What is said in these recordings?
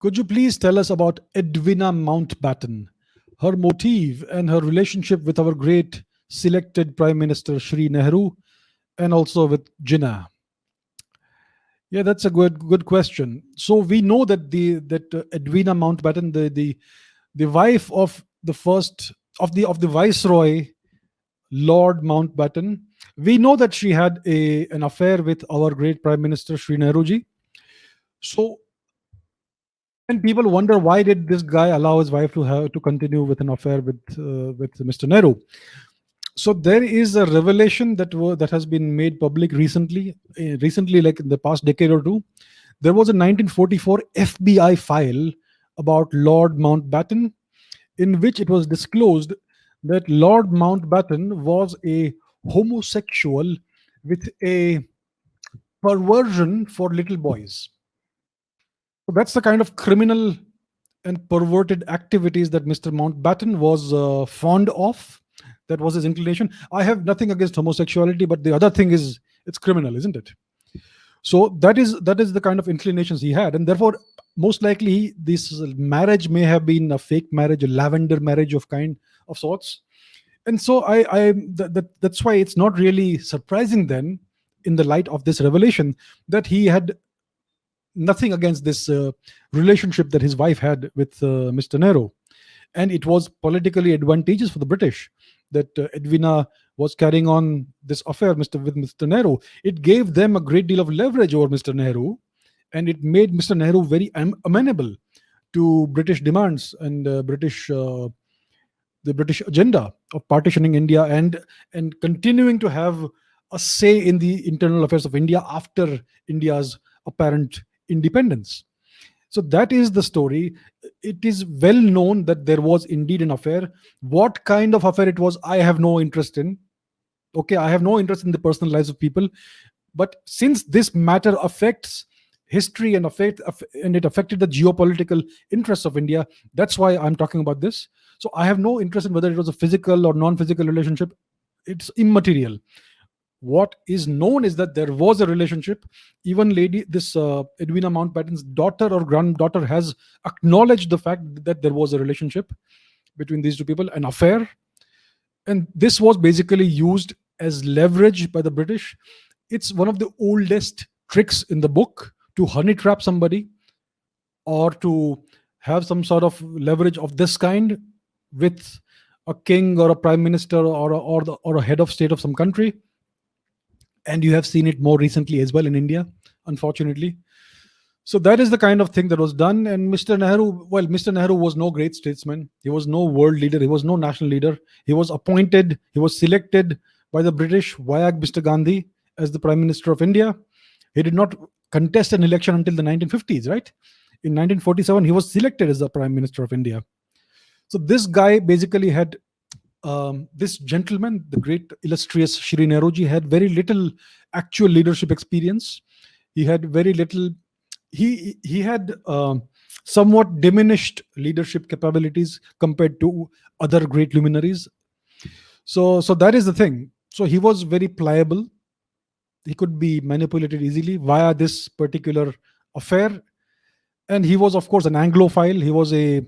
Could you please tell us about Edwina Mountbatten, her motive and her relationship with our great selected Prime Minister Shri Nehru and also with Jinnah? Yeah, that's a good question. So we know that the Edwina Mountbatten, the wife of the first of the Viceroy Lord Mountbatten, we know that she had an affair with our great Prime Minister Shri Nehruji. So and people wonder, why did this guy allow his wife to continue with an affair with Mr. Nehru? So there is a revelation that has been made public recently, like in the past decade or two. There was a 1944 FBI file about Lord Mountbatten, in which it was disclosed that Lord Mountbatten was a homosexual with a perversion for little boys. So that's the kind of criminal and perverted activities that Mr. Mountbatten was fond of. That was his inclination. I have nothing against homosexuality, but the other thing is it's criminal, isn't it? So that is the kind of inclinations he had, and therefore, most likely, this marriage may have been a fake marriage, a lavender marriage of kind of sorts. And so that's why it's not really surprising then, in the light of this revelation, that he had nothing against this relationship that his wife had with Mr. Nehru. And it was politically advantageous for the British that Edwina was carrying on this affair with Mr. Nehru. It gave them a great deal of leverage over Mr. Nehru, and it made Mr. Nehru very amenable to British demands and the British agenda of partitioning India and continuing to have a say in the internal affairs of India after India's apparent independence. So that is the story. It is well known that there was indeed an affair. What kind of affair it was, I have no interest in. Okay, I have no interest in the personal lives of people. But since this matter affects history and it affected the geopolitical interests of India, that's why I'm talking about this. So I have no interest in whether it was a physical or non-physical relationship. It's immaterial. What is known is that there was a relationship. Even this Edwina Mountbatten's daughter or granddaughter has acknowledged the fact that there was a relationship between these two people, an affair. And this was basically used as leverage by the British. It's one of the oldest tricks in the book to honey trap somebody or to have some sort of leverage of this kind with a king or a prime minister or a head of state of some country. And you have seen it more recently as well in India, unfortunately. So that is the kind of thing that was done. And Mr. Nehru was no great statesman. He was no world leader. He was no national leader. He was selected by the British via Mr. Gandhi as the Prime Minister of India. He did not contest an election until the 1950s, right? In 1947, he was selected as the Prime Minister of India. So this guy basically had this gentleman, the great illustrious Shri Nehruji, had very little actual leadership experience. He had very little. He had somewhat diminished leadership capabilities compared to other great luminaries. So that is the thing. So he was very pliable. He could be manipulated easily via this particular affair. And he was, of course, an Anglophile. He was a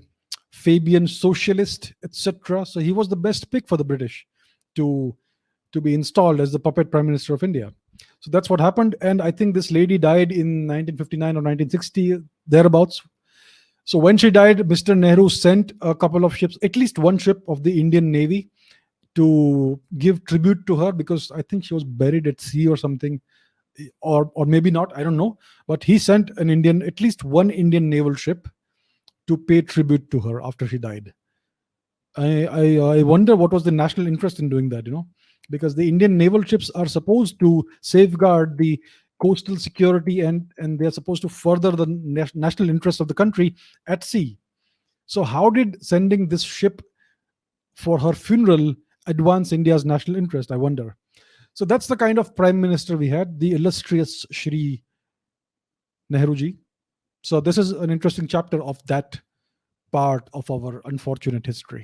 Fabian socialist, etc. So he was the best pick for the British to be installed as the puppet Prime Minister of India. So that's what happened. And I think this lady died in 1959 or 1960, thereabouts. So when she died, Mr. Nehru sent a couple of ships, at least one ship of the Indian Navy, to give tribute to her, because I think she was buried at sea or something, or maybe not, I don't know. But he sent at least one Indian naval ship to pay tribute to her after she died. I wonder what was the national interest in doing that, because the Indian naval ships are supposed to safeguard the coastal security and they're supposed to further the national interest of the country at sea. So how did sending this ship for her funeral advance India's national interest, I wonder. So that's the kind of prime minister we had, the illustrious Shri Nehruji. So this is an interesting chapter of that part of our unfortunate history.